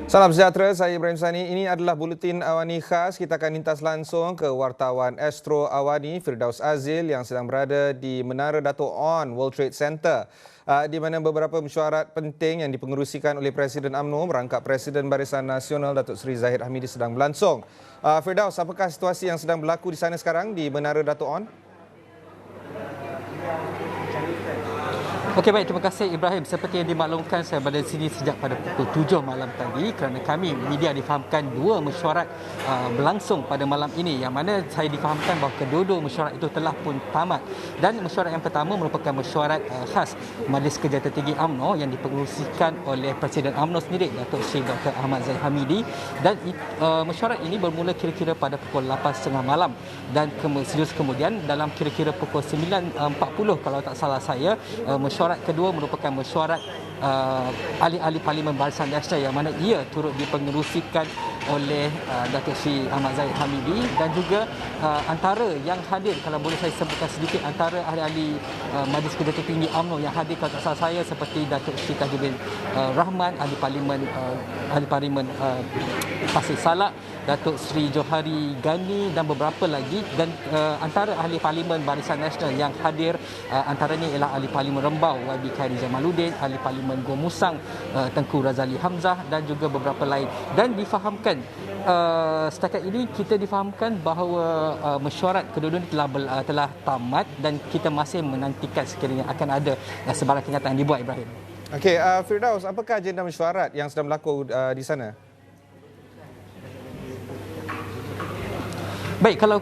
Salam sejahtera, saya Ibrahim Sani. Ini adalah Buletin Awani Khas. Kita akan lintas langsung ke wartawan Astro Awani, Firdaus Azil yang sedang berada di Menara Dato' On World Trade Center, di mana beberapa mesyuarat penting yang dipengerusikan oleh Presiden UMNO merangkap Presiden Barisan Nasional Datuk Seri Zahid Hamidi sedang berlangsung. Firdaus, apakah situasi yang sedang berlaku di sana sekarang di Menara Dato' On? Okey, baik, terima kasih Ibrahim. Seperti yang dimaklumkan, saya berada di sini sejak pada pukul 7 malam tadi kerana kami media difahamkan dua mesyuarat berlangsung pada malam ini, yang mana saya difahamkan bahawa kedua-dua mesyuarat itu telah pun tamat. Dan mesyuarat yang pertama merupakan mesyuarat khas Majlis Kerja Tertinggi UMNO yang dipengerusikan oleh Presiden UMNO sendiri, Datuk Seri Dr. Ahmad Zahid Hamidi, dan mesyuarat ini bermula kira-kira pada pukul 8.30 malam dan kemudian dalam kira-kira pukul 9.40 kalau tak salah saya, mesyuarat kedua merupakan mesyuarat ahli-ahli Parlimen Barisan Nasional, yang mana ia turut dipengerusikan oleh Datuk Seri Ahmad Zahid Hamidi, dan juga antara yang hadir, kalau boleh saya sebutkan sedikit, antara ahli-ahli Majlis Kerja Tertinggi UMNO yang hadir kalau tak salah saya seperti Datuk Seri Tajuddin Rahman, ahli Parlimen Pasir Salak, Datuk Seri Johari Gani dan beberapa lagi, dan antara ahli Parlimen Barisan Nasional yang hadir antaranya ialah ahli Parlimen Rembau YB Khairi Jamaluddin, ahli Parlimen Gua Musang Tengku Razali Hamzah dan juga beberapa lain. Dan difahamkan setakat ini kita difahamkan bahawa mesyuarat kedua-dua ini telah tamat, dan kita masih menantikan sekiranya akan ada sebarang kenyataan yang dibuat, Ibrahim. Okey, Firdaus, apakah agenda mesyuarat yang sedang berlaku di sana? Baik, kalau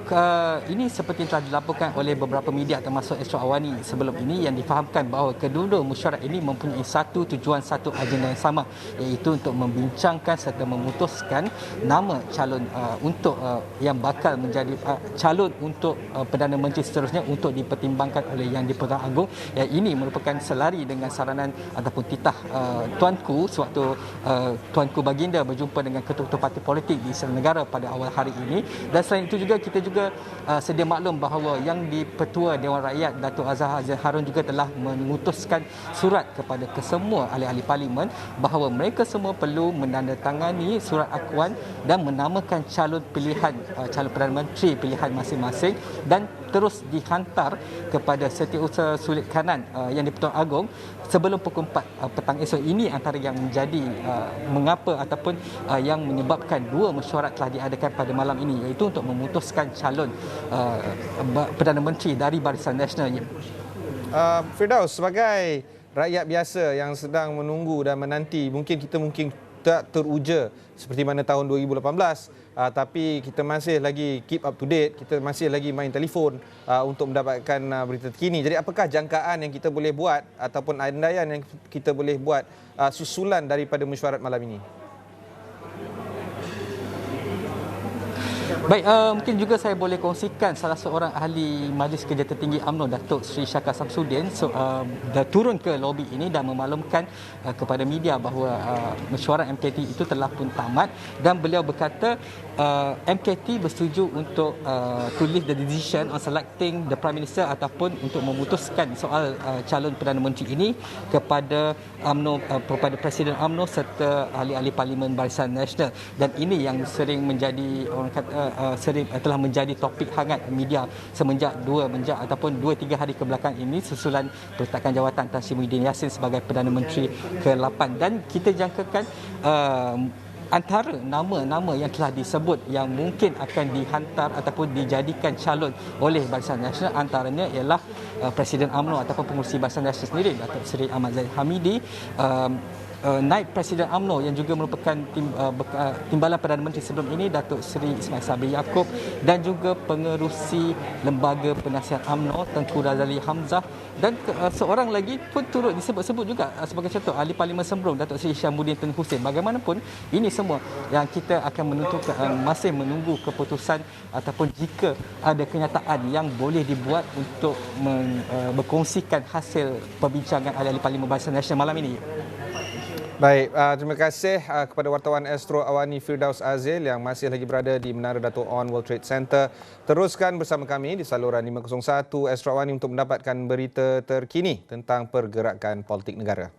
ini seperti yang telah dilaporkan oleh beberapa media termasuk Astro Awani sebelum ini, yang difahamkan bahawa kedua-dua mesyuarat ini mempunyai satu tujuan, satu agenda yang sama, iaitu untuk membincangkan serta memutuskan nama calon untuk yang bakal menjadi calon untuk Perdana Menteri seterusnya untuk dipertimbangkan oleh Yang di-Pertuan Agong. Yang ini merupakan selari dengan saranan ataupun titah Tuanku sewaktu Tuanku Baginda berjumpa dengan ketua-ketua parti politik di Istana Negara pada awal hari ini. Dan selain itu kita juga sedia maklum bahawa Yang di-Pertua Dewan Rakyat Datuk Azhar Azhar Harun juga telah mengutuskan surat kepada kesemua ahli-ahli parlimen bahawa mereka semua perlu menandatangani surat akuan dan menamakan calon pilihan calon Perdana Menteri pilihan masing-masing, dan terus dihantar kepada Setiausaha Sulit Kanan Yang di-Pertuan Agong sebelum pukul 4 petang esok. Ini antara yang menjadi mengapa ataupun yang menyebabkan dua mesyuarat telah diadakan pada malam ini, iaitu untuk memutuskan calon Perdana Menteri dari Barisan Nasional. Firdaus, sebagai rakyat biasa yang sedang menunggu dan menanti, mungkin tak teruja seperti mana tahun 2018, tapi kita masih lagi keep up to date, kita masih lagi main telefon untuk mendapatkan berita terkini. Jadi apakah jangkaan yang kita boleh buat ataupun andaian yang kita boleh buat susulan daripada mesyuarat malam ini? Baik, mungkin juga saya boleh kongsikan salah seorang ahli Majlis Kerja Tertinggi UMNO, Datuk Seri Syakar Samsudin, dah turun ke lobi ini dan memaklumkan kepada media bahawa mesyuarat MKT itu telah pun tamat, dan beliau berkata MKT bersetuju untuk to leave the decision on selecting the Prime Minister ataupun untuk memutuskan soal calon Perdana Menteri ini kepada UMNO, kepada Presiden UMNO serta ahli-ahli Parlimen Barisan Nasional. Dan ini yang sering menjadi, orang kata, telah menjadi topik hangat media semenjak 2-3 hari kebelakang ini susulan peletakan jawatan Tan Sri Muhyiddin Yassin sebagai Perdana Menteri ke-8. Dan kita jangkakan antara nama-nama yang telah disebut yang mungkin akan dihantar ataupun dijadikan calon oleh Barisan Nasional, antaranya ialah Presiden UMNO ataupun pengurusi Barisan Nasional sendiri, Datuk Seri Ahmad Zahid Hamidi, Naib Presiden UMNO yang juga merupakan timbalan Perdana Menteri sebelum ini, Datuk Seri Ismail Sabri Yaakob, dan juga pengerusi Lembaga Penasihat UMNO Tengku Razali Hamzah, dan seorang lagi pun turut disebut-sebut juga sebagai contoh ahli Parlimen Sembrong, Datuk Seri Syamudin Tun Hussein. Bagaimanapun ini semua yang kita akan masih menunggu keputusan ataupun jika ada kenyataan yang boleh dibuat untuk berkongsikan hasil perbincangan ahli-ahli Parlimen Barisan Nasional malam ini. Baik, terima kasih kepada wartawan Astro Awani Firdaus Azil yang masih lagi berada di Menara Dato' On World Trade Center. Teruskan bersama kami di saluran 501 Astro Awani untuk mendapatkan berita terkini tentang pergerakan politik negara.